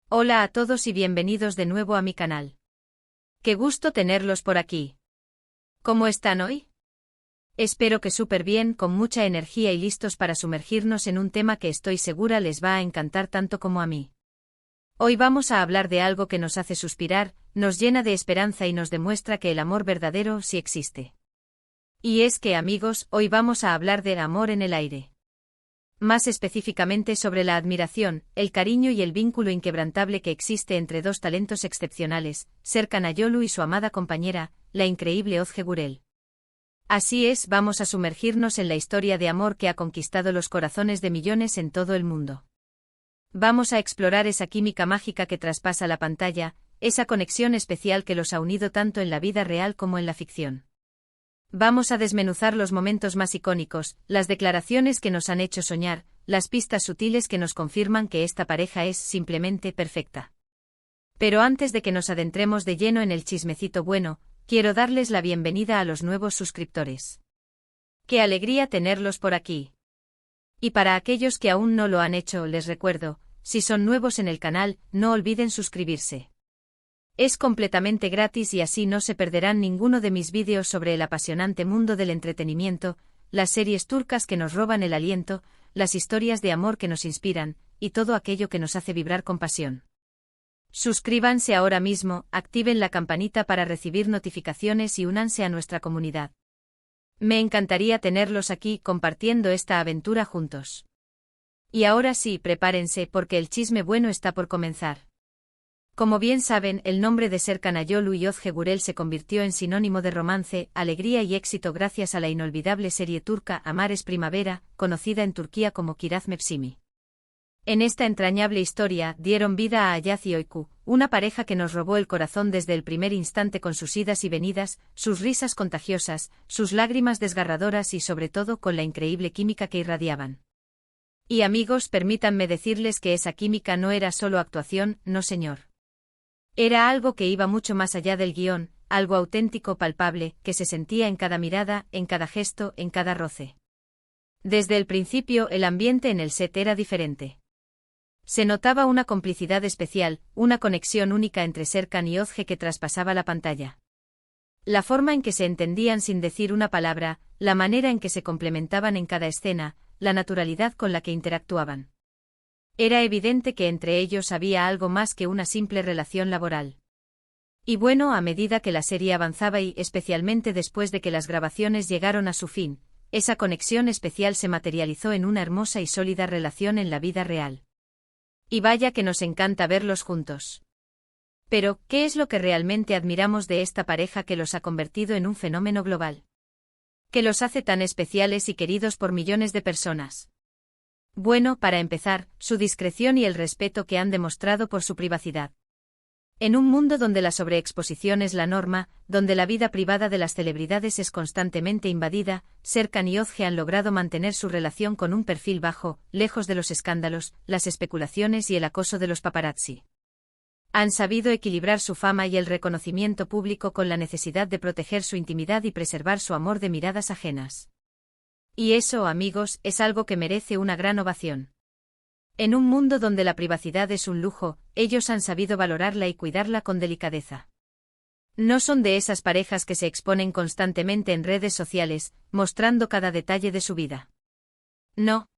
Hola a todos y bienvenidos de nuevo a mi canal. Qué gusto tenerlos por aquí. ¿Cómo están hoy? Espero que súper bien, con mucha energía y listos para sumergirnos en un tema que estoy segura les va a encantar tanto como a mí. Hoy vamos a hablar de algo que nos hace suspirar, nos llena de esperanza y nos demuestra que el amor verdadero sí existe. Y es que, amigos, hoy vamos a hablar del amor en el aire. Más específicamente sobre la admiración, el cariño y el vínculo inquebrantable que existe entre dos talentos excepcionales, Serkan Ayolu y su amada compañera, la increíble Özge Gürel. Así es, vamos a sumergirnos en la historia de amor que ha conquistado los corazones de millones en todo el mundo. Vamos a explorar esa química mágica que traspasa la pantalla, esa conexión especial que los ha unido tanto en la vida real como en la ficción. Vamos a desmenuzar los momentos más icónicos, las declaraciones que nos han hecho soñar, las pistas sutiles que nos confirman que esta pareja es simplemente perfecta. Pero antes de que nos adentremos de lleno en el chismecito bueno, quiero darles la bienvenida a los nuevos suscriptores. ¡Qué alegría tenerlos por aquí! Y para aquellos que aún no lo han hecho, les recuerdo, si son nuevos en el canal, no olviden suscribirse. Es completamente gratis y así no se perderán ninguno de mis vídeos sobre el apasionante mundo del entretenimiento, las series turcas que nos roban el aliento, las historias de amor que nos inspiran, y todo aquello que nos hace vibrar con pasión. Suscríbanse ahora mismo, activen la campanita para recibir notificaciones y únanse a nuestra comunidad. Me encantaría tenerlos aquí compartiendo esta aventura juntos. Y ahora sí, prepárense porque el chisme bueno está por comenzar. Como bien saben, el nombre de Serkan Ayolu y Özge Gürel se convirtió en sinónimo de romance, alegría y éxito gracias a la inolvidable serie turca Amar es Primavera, conocida en Turquía como Kiraz Mevsimi. En esta entrañable historia, dieron vida a Ayaz y Oyku, una pareja que nos robó el corazón desde el primer instante con sus idas y venidas, sus risas contagiosas, sus lágrimas desgarradoras y sobre todo con la increíble química que irradiaban. Y amigos, permítanme decirles que esa química no era solo actuación, no señor. Era algo que iba mucho más allá del guión, algo auténtico, palpable, que se sentía en cada mirada, en cada gesto, en cada roce. Desde el principio el ambiente en el set era diferente. Se notaba una complicidad especial, una conexión única entre Serkan y Özge que traspasaba la pantalla. La forma en que se entendían sin decir una palabra, la manera en que se complementaban en cada escena, la naturalidad con la que interactuaban. Era evidente que entre ellos había algo más que una simple relación laboral. Y bueno, a medida que la serie avanzaba y especialmente después de que las grabaciones llegaron a su fin, esa conexión especial se materializó en una hermosa y sólida relación en la vida real. Y vaya que nos encanta verlos juntos. Pero, ¿qué es lo que realmente admiramos de esta pareja que los ha convertido en un fenómeno global? ¿Qué los hace tan especiales y queridos por millones de personas? Bueno, para empezar, su discreción y el respeto que han demostrado por su privacidad. En un mundo donde la sobreexposición es la norma, donde la vida privada de las celebridades es constantemente invadida, Serkan y Özge han logrado mantener su relación con un perfil bajo, lejos de los escándalos, las especulaciones y el acoso de los paparazzi. Han sabido equilibrar su fama y el reconocimiento público con la necesidad de proteger su intimidad y preservar su amor de miradas ajenas. Y eso, amigos, es algo que merece una gran ovación. En un mundo donde la privacidad es un lujo, ellos han sabido valorarla y cuidarla con delicadeza. No son de esas parejas que se exponen constantemente en redes sociales, mostrando cada detalle de su vida. No.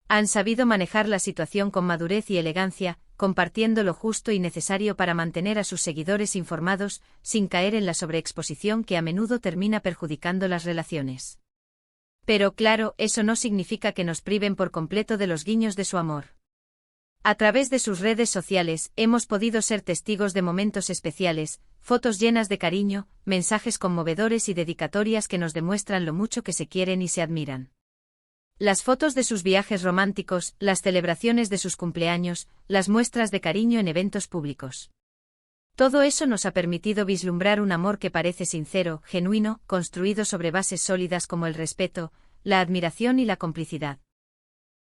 Han sabido manejar la situación con madurez y elegancia, compartiendo lo justo y necesario para mantener a sus seguidores informados, sin caer en la sobreexposición que a menudo termina perjudicando las relaciones. Pero claro, eso no significa que nos priven por completo de los guiños de su amor. A través de sus redes sociales, hemos podido ser testigos de momentos especiales, fotos llenas de cariño, mensajes conmovedores y dedicatorias que nos demuestran lo mucho que se quieren y se admiran. Las fotos de sus viajes románticos, las celebraciones de sus cumpleaños, las muestras de cariño en eventos públicos. Todo eso nos ha permitido vislumbrar un amor que parece sincero, genuino, construido sobre bases sólidas como el respeto, la admiración y la complicidad.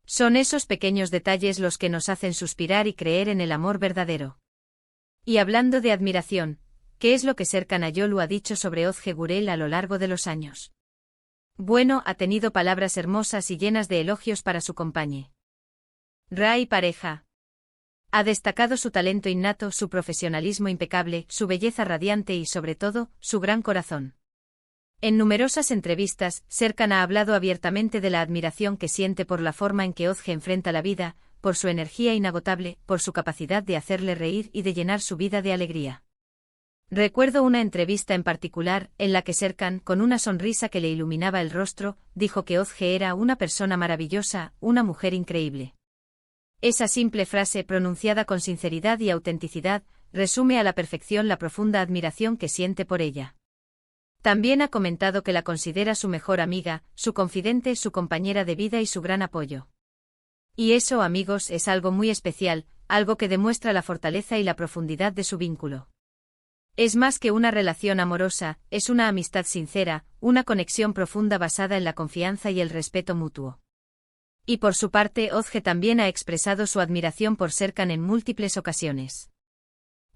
Son esos pequeños detalles los que nos hacen suspirar y creer en el amor verdadero. Y hablando de admiración, ¿qué es lo que Serkan Ayolu ha dicho sobre Özge Gürel a lo largo de los años? Bueno, ha tenido palabras hermosas y llenas de elogios para su compañera y pareja. Ha destacado su talento innato, su profesionalismo impecable, su belleza radiante y, sobre todo, su gran corazón. En numerosas entrevistas, Serkan ha hablado abiertamente de la admiración que siente por la forma en que Özge enfrenta la vida, por su energía inagotable, por su capacidad de hacerle reír y de llenar su vida de alegría. Recuerdo una entrevista en particular, en la que Serkan, con una sonrisa que le iluminaba el rostro, dijo que Özge era una persona maravillosa, una mujer increíble. Esa simple frase, pronunciada con sinceridad y autenticidad, resume a la perfección la profunda admiración que siente por ella. También ha comentado que la considera su mejor amiga, su confidente, su compañera de vida y su gran apoyo. Y eso, amigos, es algo muy especial, algo que demuestra la fortaleza y la profundidad de su vínculo. Es más que una relación amorosa, es una amistad sincera, una conexión profunda basada en la confianza y el respeto mutuo. Y por su parte, Özge también ha expresado su admiración por Serkan en múltiples ocasiones.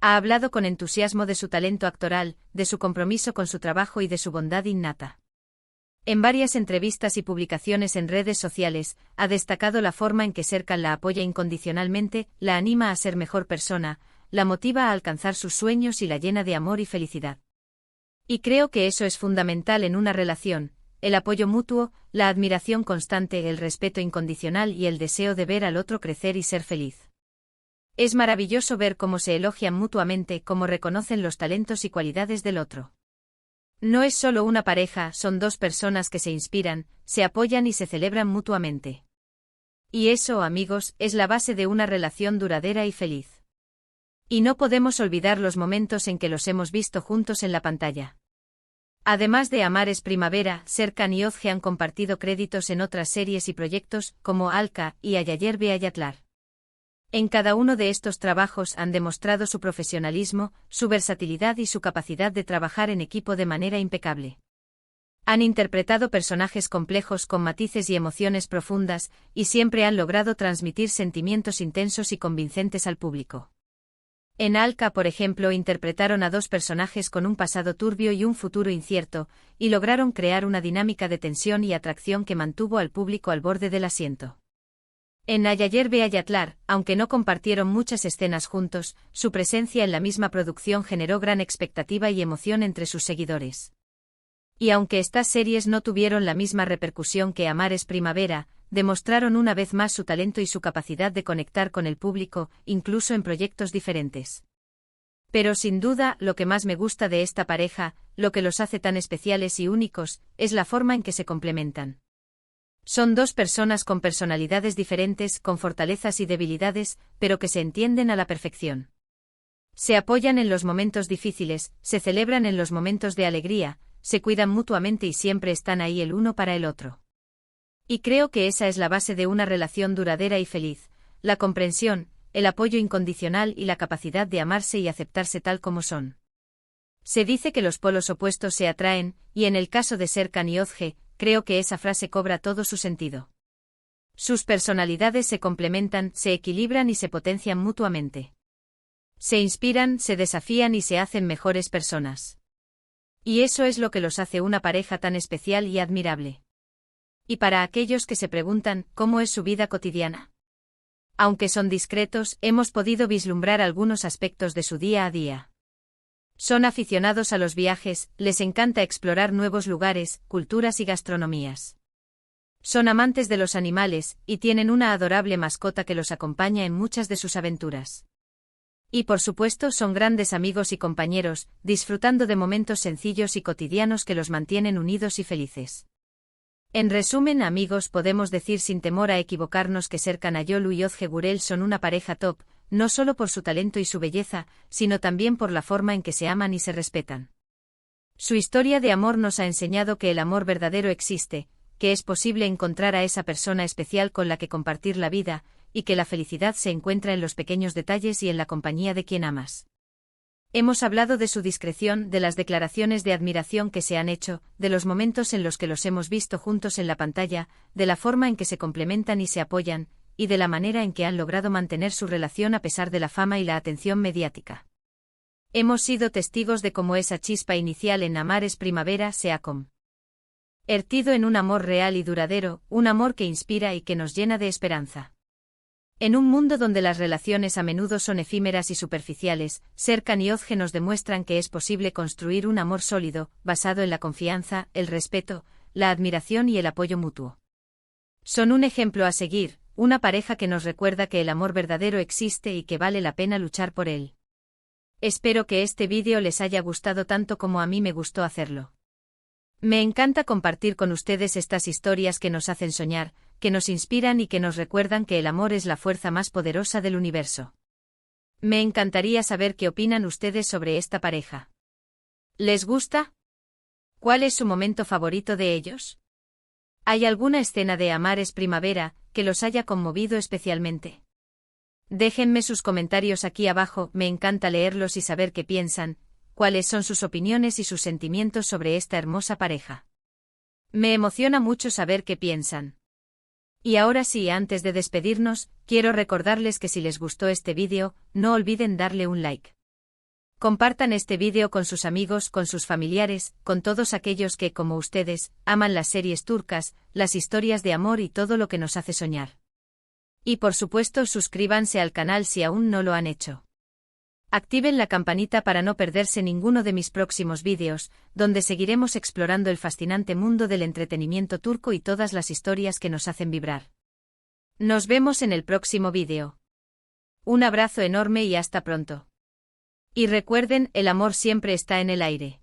Ha hablado con entusiasmo de su talento actoral, de su compromiso con su trabajo y de su bondad innata. En varias entrevistas y publicaciones en redes sociales, ha destacado la forma en que Serkan la apoya incondicionalmente, la anima a ser mejor persona, la motiva a alcanzar sus sueños y la llena de amor y felicidad. Y creo que eso es fundamental en una relación: el apoyo mutuo, la admiración constante, el respeto incondicional y el deseo de ver al otro crecer y ser feliz. Es maravilloso ver cómo se elogian mutuamente, cómo reconocen los talentos y cualidades del otro. No es solo una pareja, son dos personas que se inspiran, se apoyan y se celebran mutuamente. Y eso, amigos, es la base de una relación duradera y feliz. Y no podemos olvidar los momentos en que los hemos visto juntos en la pantalla. Además de Amares Primavera, Serkan y Özge han compartido créditos en otras series y proyectos, como Alka y Ayayer ve Hayatlar. En cada uno de estos trabajos han demostrado su profesionalismo, su versatilidad y su capacidad de trabajar en equipo de manera impecable. Han interpretado personajes complejos con matices y emociones profundas, y siempre han logrado transmitir sentimientos intensos y convincentes al público. En Alka, por ejemplo, interpretaron a dos personajes con un pasado turbio y un futuro incierto, y lograron crear una dinámica de tensión y atracción que mantuvo al público al borde del asiento. En Ayayer ve Hayatlar, aunque no compartieron muchas escenas juntos, su presencia en la misma producción generó gran expectativa y emoción entre sus seguidores. Y aunque estas series no tuvieron la misma repercusión que Amares Primavera, demostraron una vez más su talento y su capacidad de conectar con el público, incluso en proyectos diferentes. Pero sin duda, lo que más me gusta de esta pareja, lo que los hace tan especiales y únicos, es la forma en que se complementan. Son dos personas con personalidades diferentes, con fortalezas y debilidades, pero que se entienden a la perfección. Se apoyan en los momentos difíciles, se celebran en los momentos de alegría, se cuidan mutuamente y siempre están ahí el uno para el otro. Y creo que esa es la base de una relación duradera y feliz: la comprensión, el apoyo incondicional y la capacidad de amarse y aceptarse tal como son. Se dice que los polos opuestos se atraen, y en el caso de Serkan y Özge, creo que esa frase cobra todo su sentido. Sus personalidades se complementan, se equilibran y se potencian mutuamente. Se inspiran, se desafían y se hacen mejores personas. Y eso es lo que los hace una pareja tan especial y admirable. Y para aquellos que se preguntan, ¿cómo es su vida cotidiana? Aunque son discretos, hemos podido vislumbrar algunos aspectos de su día a día. Son aficionados a los viajes, les encanta explorar nuevos lugares, culturas y gastronomías. Son amantes de los animales, y tienen una adorable mascota que los acompaña en muchas de sus aventuras. Y por supuesto son grandes amigos y compañeros, disfrutando de momentos sencillos y cotidianos que los mantienen unidos y felices. En resumen, amigos, podemos decir sin temor a equivocarnos que Serkan Ayolu y Özge Gürel son una pareja top, no solo por su talento y su belleza, sino también por la forma en que se aman y se respetan. Su historia de amor nos ha enseñado que el amor verdadero existe, que es posible encontrar a esa persona especial con la que compartir la vida, y que la felicidad se encuentra en los pequeños detalles y en la compañía de quien amas. Hemos hablado de su discreción, de las declaraciones de admiración que se han hecho, de los momentos en los que los hemos visto juntos en la pantalla, de la forma en que se complementan y se apoyan, y de la manera en que han logrado mantener su relación a pesar de la fama y la atención mediática. Hemos sido testigos de cómo esa chispa inicial en Amares Primavera se ha convertido en un amor real y duradero, un amor que inspira y que nos llena de esperanza. En un mundo donde las relaciones a menudo son efímeras y superficiales, Serkan y Ozge nos demuestran que es posible construir un amor sólido, basado en la confianza, el respeto, la admiración y el apoyo mutuo. Son un ejemplo a seguir, una pareja que nos recuerda que el amor verdadero existe y que vale la pena luchar por él. Espero que este vídeo les haya gustado tanto como a mí me gustó hacerlo. Me encanta compartir con ustedes estas historias que nos hacen soñar, que nos inspiran y que nos recuerdan que el amor es la fuerza más poderosa del universo. Me encantaría saber qué opinan ustedes sobre esta pareja. ¿Les gusta? ¿Cuál es su momento favorito de ellos? ¿Hay alguna escena de Amar es Primavera que los haya conmovido especialmente? Déjenme sus comentarios aquí abajo, me encanta leerlos y saber qué piensan, cuáles son sus opiniones y sus sentimientos sobre esta hermosa pareja. Me emociona mucho saber qué piensan. Y ahora sí, antes de despedirnos, quiero recordarles que si les gustó este vídeo, no olviden darle un like. Compartan este vídeo con sus amigos, con sus familiares, con todos aquellos que, como ustedes, aman las series turcas, las historias de amor y todo lo que nos hace soñar. Y por supuesto, suscríbanse al canal si aún no lo han hecho. Activen la campanita para no perderse ninguno de mis próximos vídeos, donde seguiremos explorando el fascinante mundo del entretenimiento turco y todas las historias que nos hacen vibrar. Nos vemos en el próximo vídeo. Un abrazo enorme y hasta pronto. Y recuerden, el amor siempre está en el aire.